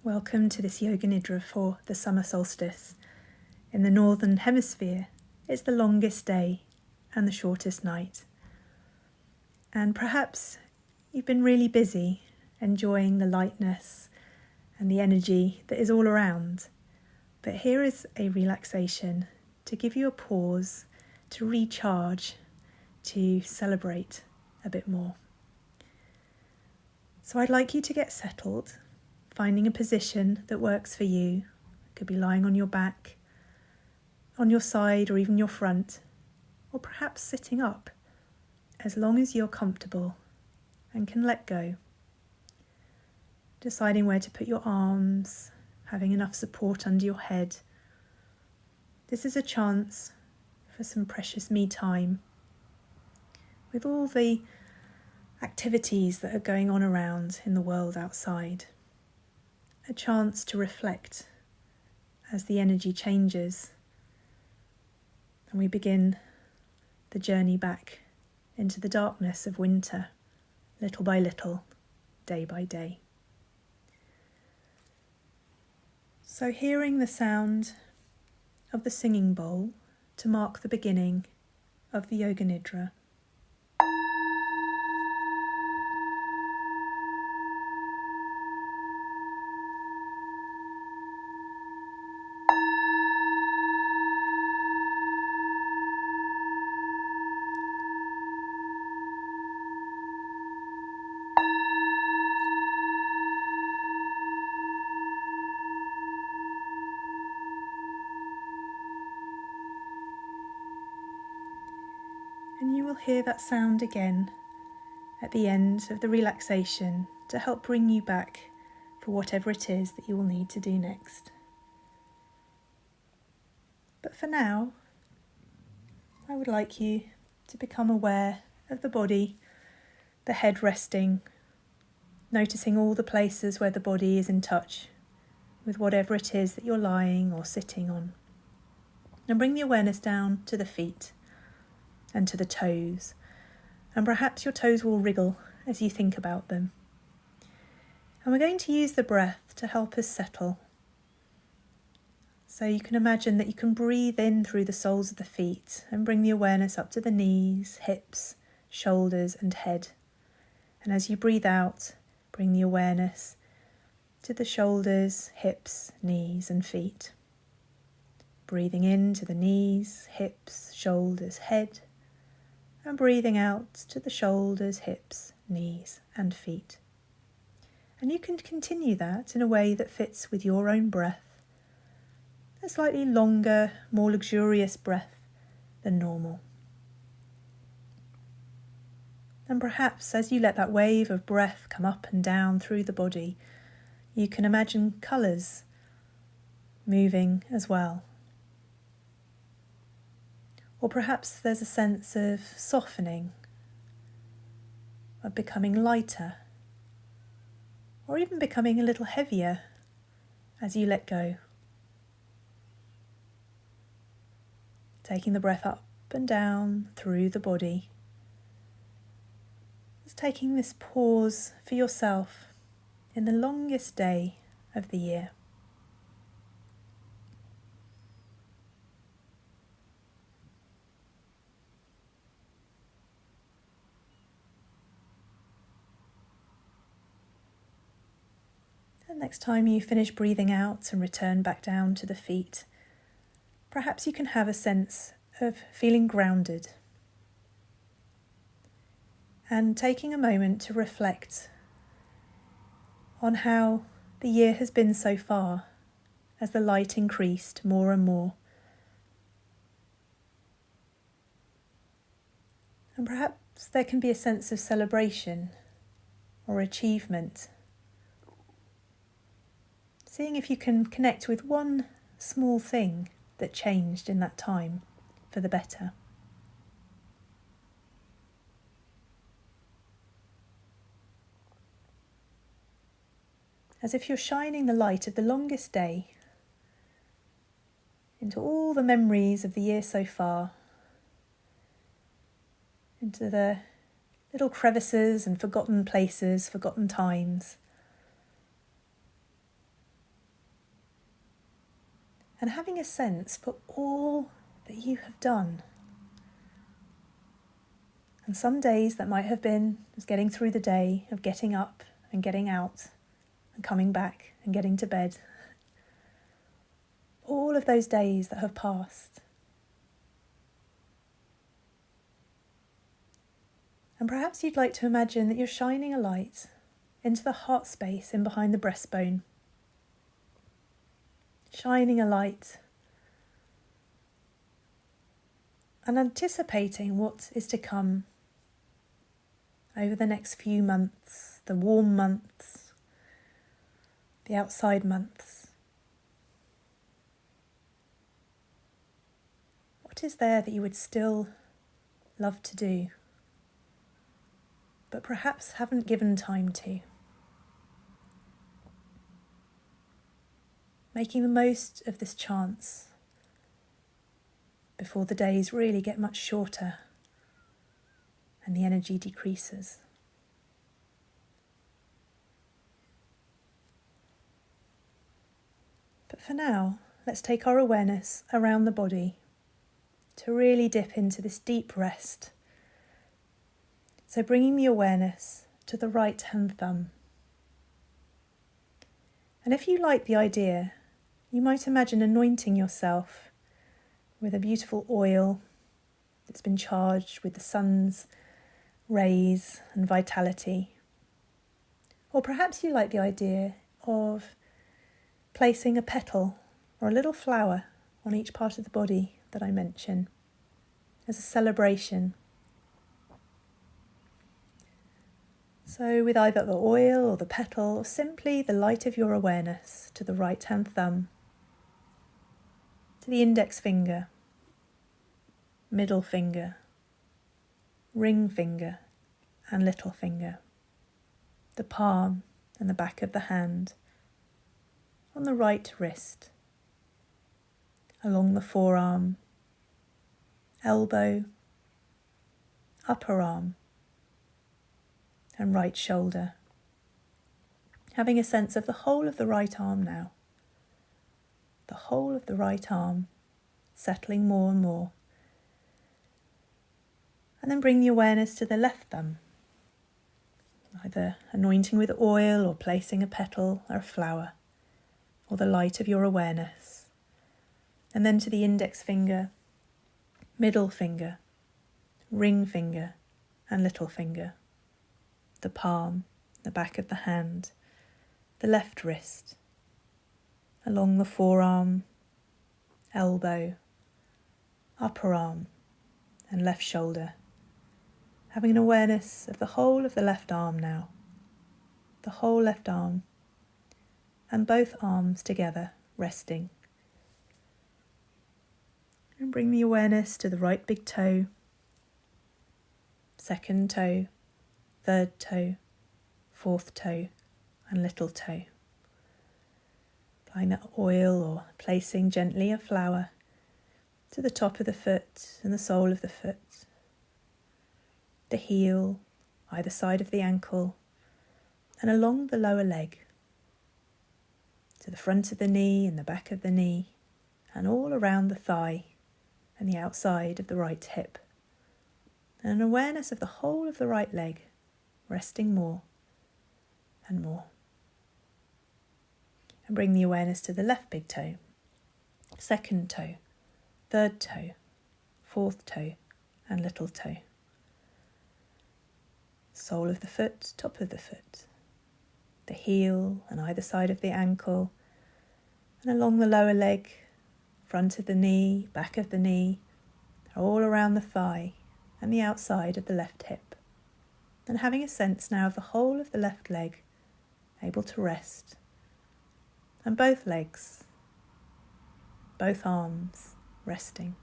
Welcome to this Yoga Nidra for the summer solstice. In the Northern Hemisphere, it's the longest day and the shortest night. And perhaps you've been really busy enjoying the lightness and the energy that is all around. But here is a relaxation to give you a pause, to recharge, to celebrate a bit more. So I'd like you to get settled, finding a position that works for you. It could be lying on your back, on your side or even your front, or perhaps sitting up, as long as you're comfortable and can let go. Deciding where to put your arms, having enough support under your head. This is a chance for some precious me time with all the activities that are going on around in the world outside. A chance to reflect as the energy changes and we begin the journey back into the darkness of winter, little by little, day by day. So hearing the sound of the singing bowl to mark the beginning of the Yoga Nidra. And you will hear that sound again at the end of the relaxation to help bring you back for whatever it is that you will need to do next. But for now, I would like you to become aware of the body, the head resting, noticing all the places where the body is in touch with whatever it is that you're lying or sitting on. And bring the awareness down to the feet and to the toes, and perhaps your toes will wriggle as you think about them. And we're going to use the breath to help us settle. So you can imagine that you can breathe in through the soles of the feet and bring the awareness up to the knees, hips, shoulders and head. And as you breathe out, bring the awareness to the shoulders, hips, knees and feet. Breathing in to the knees, hips, shoulders, head. And breathing out to the shoulders, hips, knees and feet. And you can continue that in a way that fits with your own breath. A slightly longer, more luxurious breath than normal. And perhaps as you let that wave of breath come up and down through the body, you can imagine colours moving as well. Or perhaps there's a sense of softening, of becoming lighter, or even becoming a little heavier as you let go. Taking the breath up and down through the body. Just taking this pause for yourself in the longest day of the year. And next time you finish breathing out and return back down to the feet, perhaps you can have a sense of feeling grounded and taking a moment to reflect on how the year has been so far as the light increased more and more. And perhaps there can be a sense of celebration or achievement. Seeing if you can connect with one small thing that changed in that time for the better. As if you're shining the light of the longest day into all the memories of the year so far, into the little crevices and forgotten places, forgotten times, and having a sense for all that you have done. And some days that might have been as getting through the day, of getting up and getting out and coming back and getting to bed. All of those days that have passed. And perhaps you'd like to imagine that you're shining a light into the heart space in behind the breastbone. Shining a light and anticipating what is to come over the next few months, the warm months, the outside months. What is there that you would still love to do, but perhaps haven't given time to? Making the most of this chance before the days really get much shorter and the energy decreases. But for now, let's take our awareness around the body to really dip into this deep rest. So bringing the awareness to the right hand thumb. And if you like the idea, you might imagine anointing yourself with a beautiful oil that's been charged with the sun's rays and vitality. Or perhaps you like the idea of placing a petal or a little flower on each part of the body that I mention as a celebration. So with either the oil or the petal, or simply the light of your awareness to the right hand thumb, to the index finger, middle finger, ring finger and little finger, the palm and the back of the hand, on the right wrist, along the forearm, elbow, upper arm and right shoulder. Having a sense of the whole of the right arm now, the whole of the right arm settling more and more. And then bring the awareness to the left thumb, either anointing with oil or placing a petal or a flower, or the light of your awareness. And then to the index finger, middle finger, ring finger and little finger, the palm, the back of the hand, the left wrist, along the forearm, elbow, upper arm and left shoulder. Having an awareness of the whole of the left arm now, the whole left arm, and both arms together, resting. And bring the awareness to the right big toe, second toe, third toe, fourth toe, and little toe. Applying that oil or placing gently a flower to the top of the foot and the sole of the foot, the heel, either side of the ankle, and along the lower leg, to the front of the knee and the back of the knee, and all around the thigh and the outside of the right hip. And an awareness of the whole of the right leg, resting more and more. And bring the awareness to the left big toe, second toe, third toe, fourth toe, and little toe. Sole of the foot, top of the foot, the heel and either side of the ankle, and along the lower leg, front of the knee, back of the knee, all around the thigh and the outside of the left hip. And having a sense now of the whole of the left leg, able to rest, and both legs, both arms resting.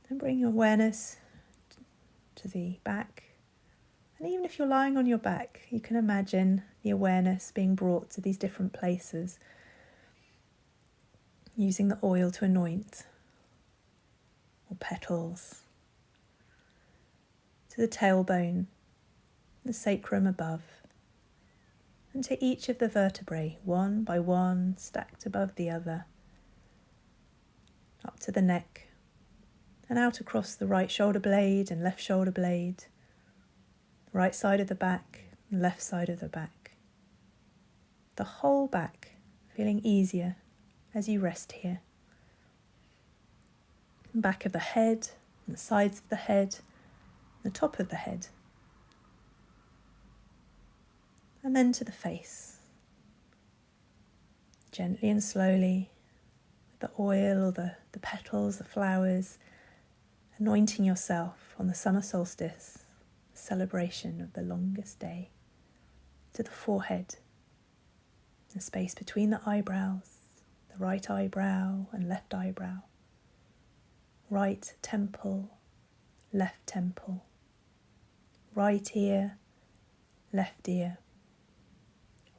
And bring your awareness to the back. And even if you're lying on your back, you can imagine the awareness being brought to these different places, using the oil to anoint, or petals, to the tailbone, the sacrum above, and to each of the vertebrae, one by one, stacked above the other, up to the neck, and out across the right shoulder blade and left shoulder blade, right side of the back and left side of the back. The whole back feeling easier as you rest here. Back of the head, and the sides of the head, the top of the head. And then to the face. Gently and slowly, with the oil or the petals, the flowers, anointing yourself on the summer solstice, celebration of the longest day. To the forehead, the space between the eyebrows, the right eyebrow and left eyebrow. Right temple, left temple, right ear, left ear,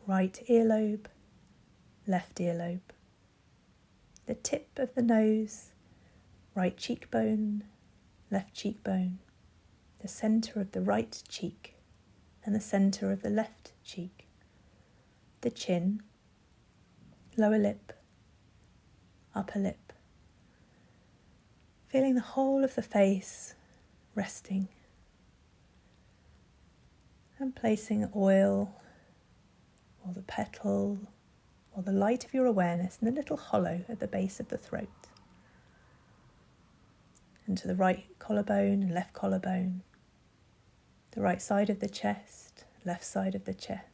right earlobe, left earlobe, the tip of the nose, right cheekbone, left cheekbone, the centre of the right cheek and the centre of the left cheek, the chin, lower lip, upper lip. Feeling the whole of the face resting and placing oil or the petal or the light of your awareness in the little hollow at the base of the throat. And to the right collarbone and left collarbone, the right side of the chest, left side of the chest,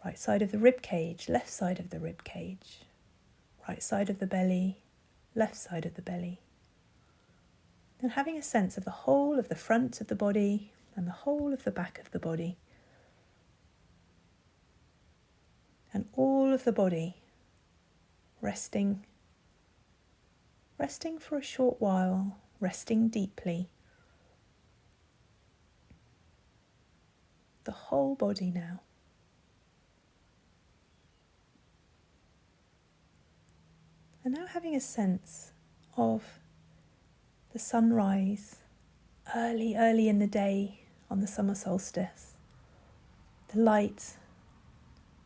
right side of the rib cage, left side of the rib cage, right side of the belly, left side of the belly, and having a sense of the whole of the front of the body and the whole of the back of the body, and all of the body resting for a short while, resting deeply. The whole body now. And now having a sense of the sunrise early in the day on the summer solstice. The light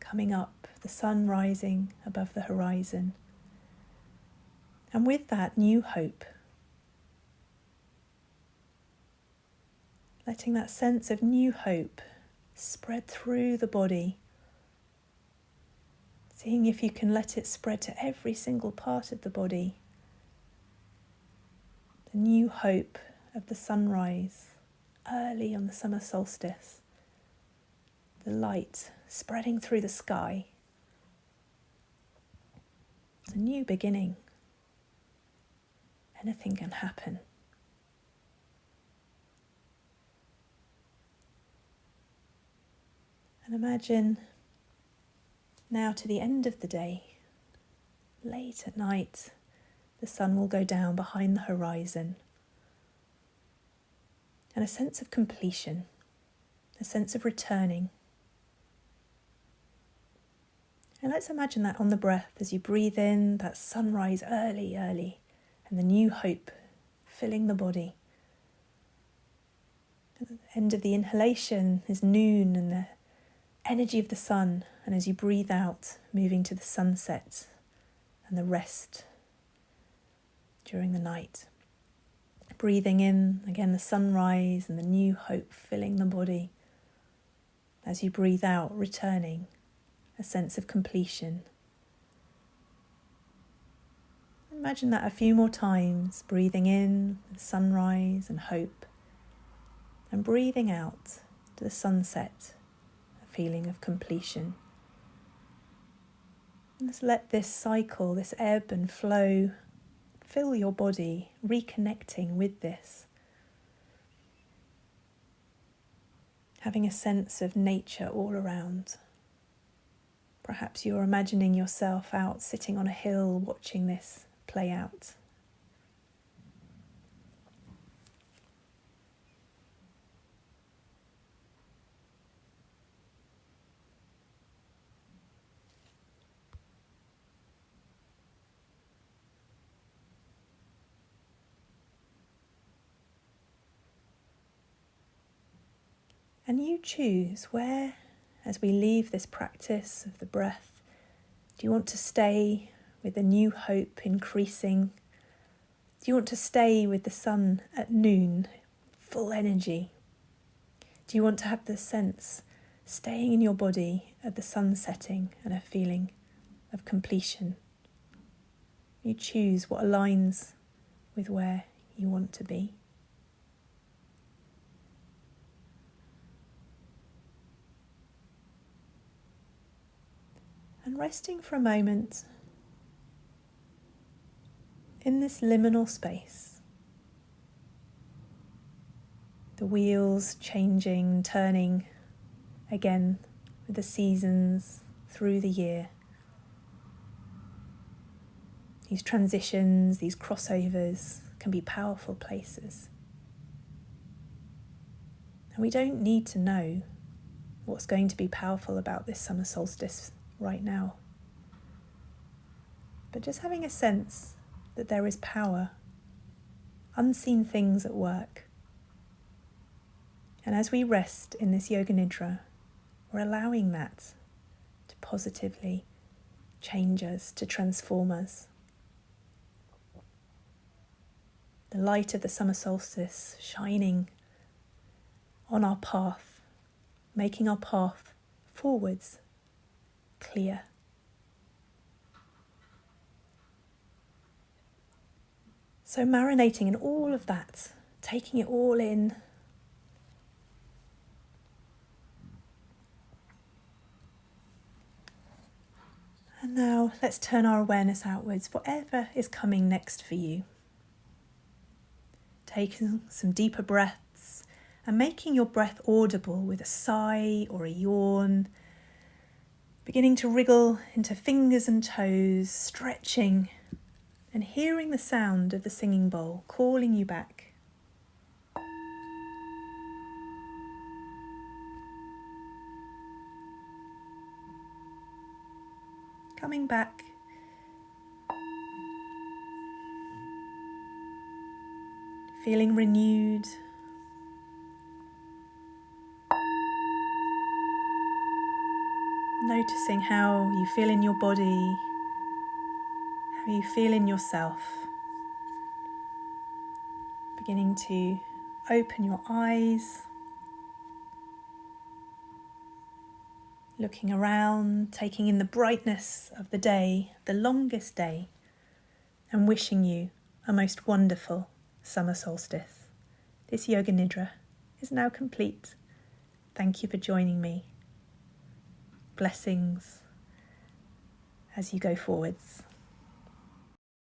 coming up, the sun rising above the horizon. And with that, new hope. Letting that sense of new hope spread through the body. Seeing if you can let it spread to every single part of the body. The new hope of the sunrise early on the summer solstice. The light spreading through the sky. It's a new beginning. Anything can happen. And imagine now to the end of the day, late at night, the sun will go down behind the horizon. And a sense of completion, a sense of returning. And let's imagine that on the breath as you breathe in, that sunrise early, and the new hope filling the body. At the end of the inhalation is noon and the energy of the sun, and as you breathe out, moving to the sunset and the rest during the night. Breathing in, again the sunrise and the new hope filling the body. As you breathe out, returning, a sense of completion. Imagine that a few more times, breathing in, the sunrise and hope, and breathing out to the sunset, a feeling of completion. And just let this cycle, this ebb and flow, fill your body, reconnecting with this. Having a sense of nature all around. Perhaps you're imagining yourself out sitting on a hill watching this play out. And you choose where as we leave this practice of the breath, do you want to stay with a new hope increasing? Do you want to stay with the sun at noon, full energy? Do you want to have the sense, staying in your body, of the sun setting and a feeling of completion? You choose what aligns with where you want to be. And resting for a moment in this liminal space, the wheels changing, turning again with the seasons through the year. These transitions, these crossovers can be powerful places. And we don't need to know what's going to be powerful about this summer solstice right now. But just having a sense that there is power, unseen things at work. And as we rest in this yoga nidra, we're allowing that to positively change us, to transform us. The light of the summer solstice shining on our path, making our path forwards clear. So marinating in all of that, taking it all in. And now let's turn our awareness outwards, whatever is coming next for you. Taking some deeper breaths and making your breath audible with a sigh or a yawn. Beginning to wriggle into fingers and toes, stretching and hearing the sound of the singing bowl calling you back. Coming back. Feeling renewed. Noticing how you feel in your body, how you feel in yourself. Beginning to open your eyes. Looking around, taking in the brightness of the day, the longest day, and wishing you a most wonderful summer solstice. This yoga nidra is now complete. Thank you for joining me. Blessings as you go forwards.